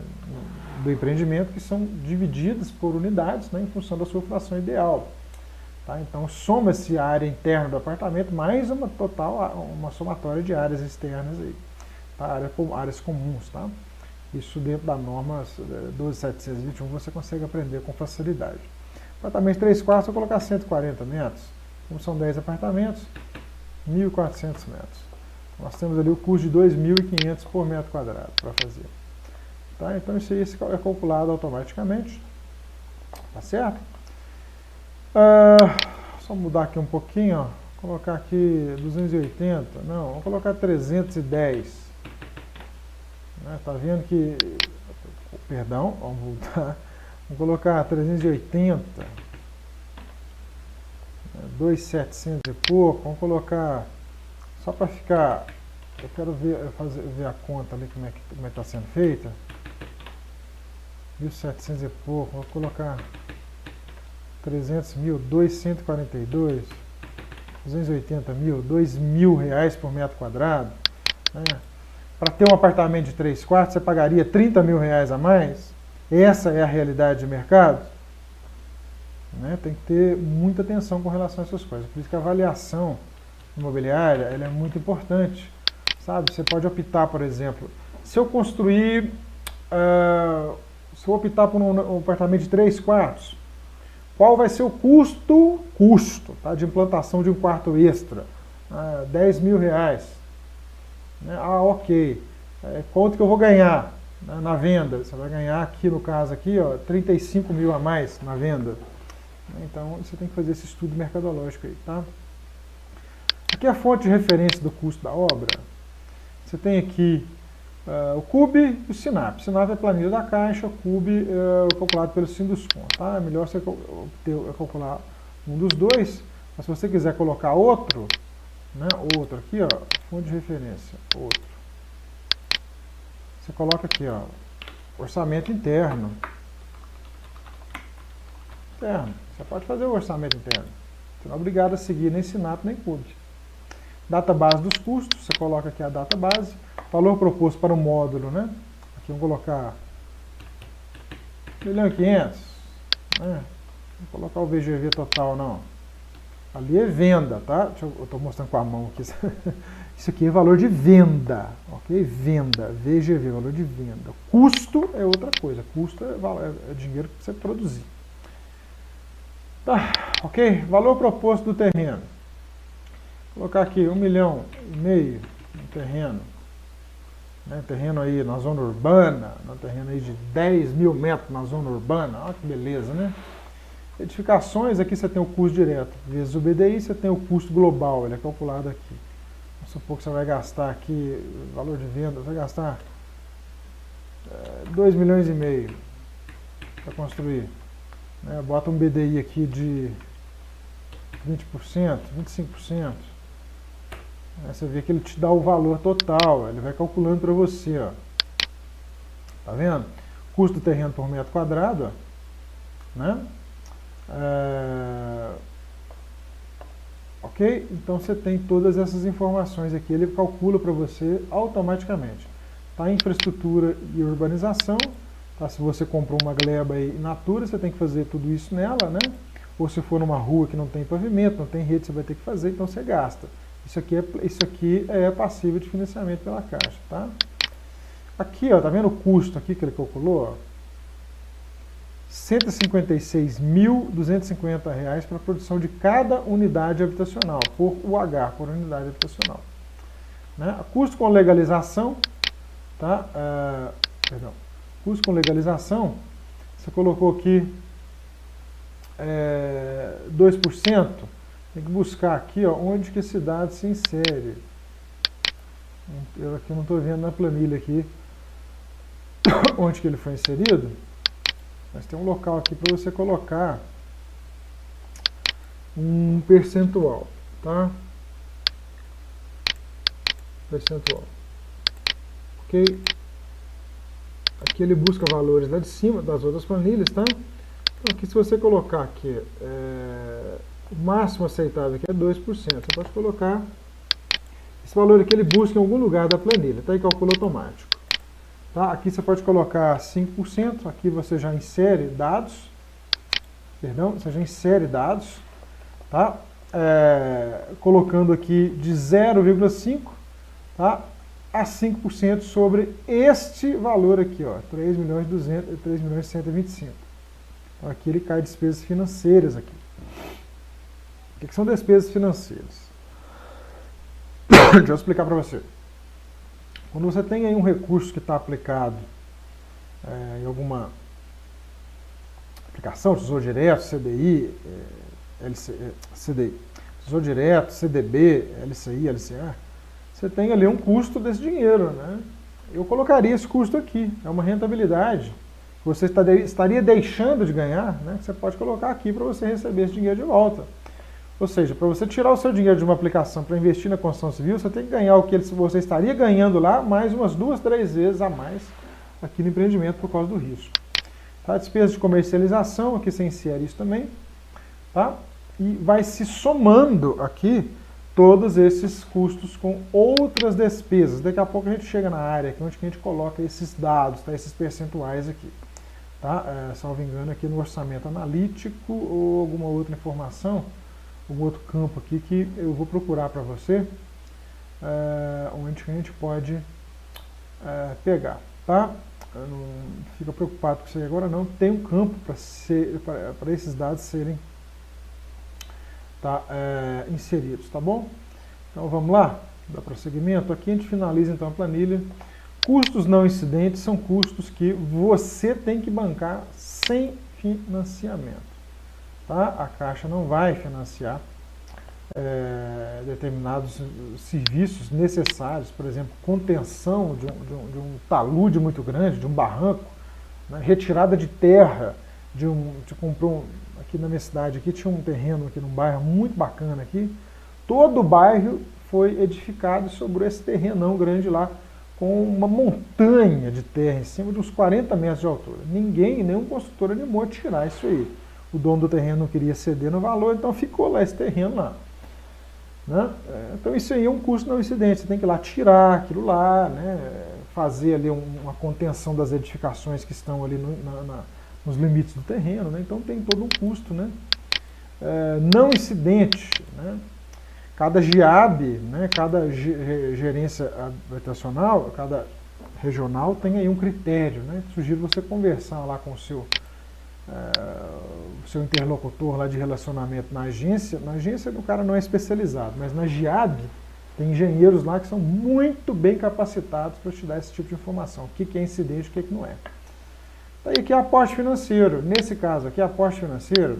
do empreendimento que são divididas por unidades, né, em função da sua fração ideal. Tá? Então soma-se a área interna do apartamento mais uma somatória de áreas externas aí, tá? Áreas comuns. Tá? Isso dentro da norma 12.721 você consegue aprender com facilidade. Apartamento de 3 quartos, eu vou colocar 140 metros. Como são 10 apartamentos, 1.400 metros. Nós temos ali o custo de 2.500 por metro quadrado para fazer. Tá? Então isso aí é calculado automaticamente. Tá certo? Só mudar aqui um pouquinho, ó. Colocar aqui 280, não, vamos colocar 310. Né? Tá vendo que, perdão, vamos voltar. Vamos colocar 380, 2.700 e pouco, vamos colocar, só para ficar, eu quero ver a conta ali como é que está sendo feita, 1.700 e pouco, vou colocar 300 mil, 2.142, 280 mil, R$2.000 por metro quadrado. Né? Para ter um apartamento de 3 quartos, você pagaria R$30 mil a mais? Essa é a realidade de mercado? Né? Tem que ter muita atenção com relação a essas coisas. Por isso que a avaliação imobiliária ela é muito importante. Sabe? Você pode optar, por exemplo, se eu optar por um apartamento de 3 quartos, qual vai ser o custo tá, de implantação de um quarto extra? R$10 mil. Né? Ok. Quanto que eu vou ganhar na venda? Você vai ganhar aqui, no caso aqui, ó, 35 mil a mais na venda. Então, você tem que fazer esse estudo mercadológico aí, tá? Aqui é a fonte de referência do custo da obra. Você tem aqui o CUB e o SINAP. SINAP é a planilha da Caixa, o CUB é calculado pelo Sinduscon. Tá? É melhor você calcular um dos dois, mas se você quiser colocar outro, né, outro aqui, ó, fonte de referência, outro. Você coloca aqui, ó, orçamento interno. Você pode fazer o orçamento interno. Você não é obrigado a seguir nem SINAP nem CUB. Data base dos custos, você coloca aqui a data base. Valor proposto para o módulo, né? Aqui vamos colocar 1.500.000. Né? Vou colocar o VGV total, não. Ali é venda, tá? Eu estou mostrando com a mão aqui. Isso aqui é valor de venda, ok? Venda, VGV, valor de venda. Custo é outra coisa. Custo é dinheiro que você produzir. Tá, ok? Valor proposto do terreno. Vou colocar aqui 1,5 milhão no terreno. Né, terreno aí na zona urbana, terreno aí de 10 mil metros na zona urbana, olha que beleza, né? Edificações, aqui você tem o custo direto, vezes o BDI, você tem o custo global, ele é calculado aqui. Vamos supor que você vai gastar aqui, valor de venda, você vai gastar 2,5 milhões para construir. Né, bota um BDI aqui de 20%, 25%. Você vê que ele te dá o valor total, ele vai calculando para você, ó. Tá vendo? Custo do terreno por metro quadrado, ó, né? Ok? Ok? Então você tem todas essas informações aqui, ele calcula para você automaticamente. Tá? Infraestrutura e urbanização, tá? Se você comprou uma gleba aí in natura, você tem que fazer tudo isso nela, né? Ou se for numa rua que não tem pavimento, não tem rede, você vai ter que fazer, então você gasta. Isso aqui é passível de financiamento pela Caixa, tá? Aqui, ó, tá vendo o custo aqui que ele calculou? Ó? R$ 156.250 para a produção de cada unidade habitacional, por UH, por unidade habitacional. Né? Custo com legalização, tá? Perdão. Custo com legalização, você colocou aqui 2%, tem que buscar aqui, ó, onde que a cidade se insere. Eu aqui não estou vendo na planilha aqui onde que ele foi inserido, mas tem um local aqui para você colocar um percentual, tá? Percentual. Ok? Aqui ele busca valores lá de cima das outras planilhas, tá? Então aqui se você colocar aqui, o máximo aceitável aqui é 2%. Você pode colocar esse valor aqui, ele busca em algum lugar da planilha, tá? E calcula automático. Tá? Aqui você pode colocar 5%, aqui você já insere dados, tá? Colocando aqui de 0,5%, tá? A 5% sobre este valor aqui, ó, 3.125.000. Então aqui ele cai despesas financeiras aqui. O que são despesas financeiras? Deixa eu explicar para você. Quando você tem aí um recurso que está aplicado em alguma aplicação, Tesouro Direto, CDI, CDI, Tesouro Direto, CDB, LCI, LCA, você tem ali um custo desse dinheiro, né? Eu colocaria esse custo aqui, é uma rentabilidade que você estaria deixando de ganhar, né? Que você pode colocar aqui para você receber esse dinheiro de volta. Ou seja, para você tirar o seu dinheiro de uma aplicação para investir na construção civil, você tem que ganhar o que você estaria ganhando lá, mais umas 2, 3 vezes a mais aqui no empreendimento por causa do risco. Tá? Despesa de comercialização, aqui você insere isso também. Tá? E vai se somando aqui todos esses custos com outras despesas. Daqui a pouco a gente chega na área aqui onde a gente coloca esses dados, tá? Esses percentuais aqui. Tá? Salvo engano, aqui no orçamento analítico ou alguma outra informação, algum outro campo aqui que eu vou procurar para você, onde a gente pode pegar, tá? Não fica preocupado com isso aí agora não, tem um campo para esses dados serem inseridos, tá bom? Então vamos lá, dá prosseguimento, aqui a gente finaliza então a planilha. Custos não incidentes são custos que você tem que bancar sem financiamento. Tá? A Caixa não vai financiar determinados serviços necessários, por exemplo, contenção de um talude muito grande, de um barranco, né? Retirada de terra, comprou aqui na minha cidade, aqui tinha um terreno aqui num bairro muito bacana aqui, todo o bairro foi edificado sobre esse terrenão grande lá, com uma montanha de terra em cima de uns 40 metros de altura. Nenhum construtor animou a tirar isso aí. O dono do terreno não queria ceder no valor, então ficou lá esse terreno lá. Né? Então isso aí é um custo não incidente, você tem que ir lá tirar aquilo lá, né? Fazer ali uma contenção das edificações que estão ali nos limites do terreno, né? Então tem todo um custo, né? Não incidente, né? Cada GIAB, né? Cada gerência habitacional, cada regional tem aí um critério, né? Sugiro você conversar lá com o seu interlocutor lá de relacionamento na agência o cara não é especializado, mas na GIAB tem engenheiros lá que são muito bem capacitados para te dar esse tipo de informação, o que é incidente e o que não é. Daí aqui é aporte financeiro, nesse caso aqui aporte financeiro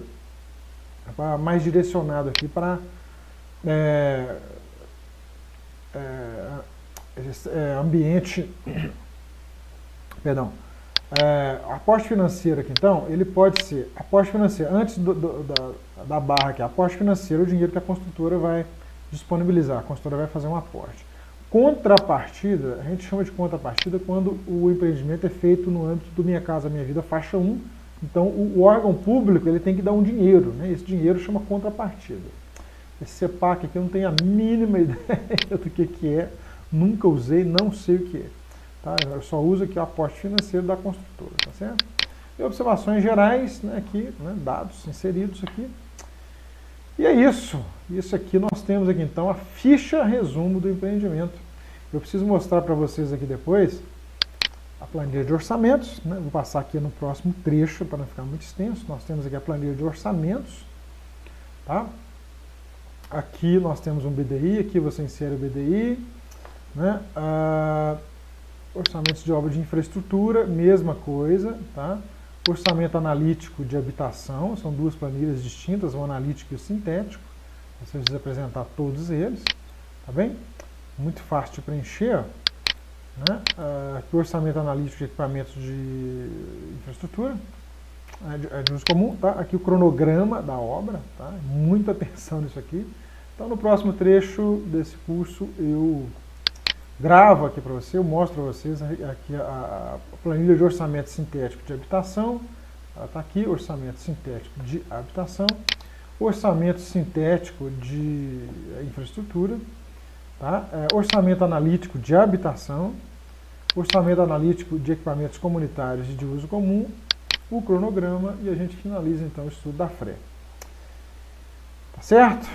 é mais direcionado aqui para ambiente, perdão, aporte financeiro aqui, então, ele pode ser aporte financeiro, antes da barra aqui, aporte financeiro, o dinheiro que a construtora vai disponibilizar, a construtora vai fazer um aporte. Contrapartida, a gente chama de contrapartida quando o empreendimento é feito no âmbito do Minha Casa Minha Vida, faixa 1, então o órgão público ele tem que dar um dinheiro, né? Esse dinheiro chama contrapartida. Esse CEPAC aqui eu não tenho a mínima ideia do que é, nunca usei, não sei o que é. Tá? Eu só uso aqui o aporte financeiro da construtora, tá certo? E observações gerais, né, aqui, né, dados inseridos aqui. E é isso. Isso aqui nós temos aqui então a ficha resumo do empreendimento. Eu preciso mostrar para vocês aqui depois a planilha de orçamentos, né? Vou passar aqui no próximo trecho para não ficar muito extenso. Nós temos aqui a planilha de orçamentos, tá? Aqui nós temos um BDI, aqui você insere o BDI, né? Orçamentos de obra de infraestrutura, mesma coisa, tá? Orçamento analítico de habitação, são duas planilhas distintas, o analítico e o sintético. Você precisa apresentar todos eles, tá bem? Muito fácil de preencher, né? Aqui o orçamento analítico de equipamentos de infraestrutura, de uso comum, tá? Aqui o cronograma da obra, tá? Muita atenção nisso aqui. Então no próximo trecho desse curso eu gravo aqui para você, eu mostro para vocês aqui a planilha de orçamento sintético de habitação. Ela está aqui, orçamento sintético de habitação, orçamento sintético de infraestrutura, tá? Orçamento analítico de habitação, orçamento analítico de equipamentos comunitários e de uso comum, o cronograma, e a gente finaliza então o estudo da FRE. Tá certo?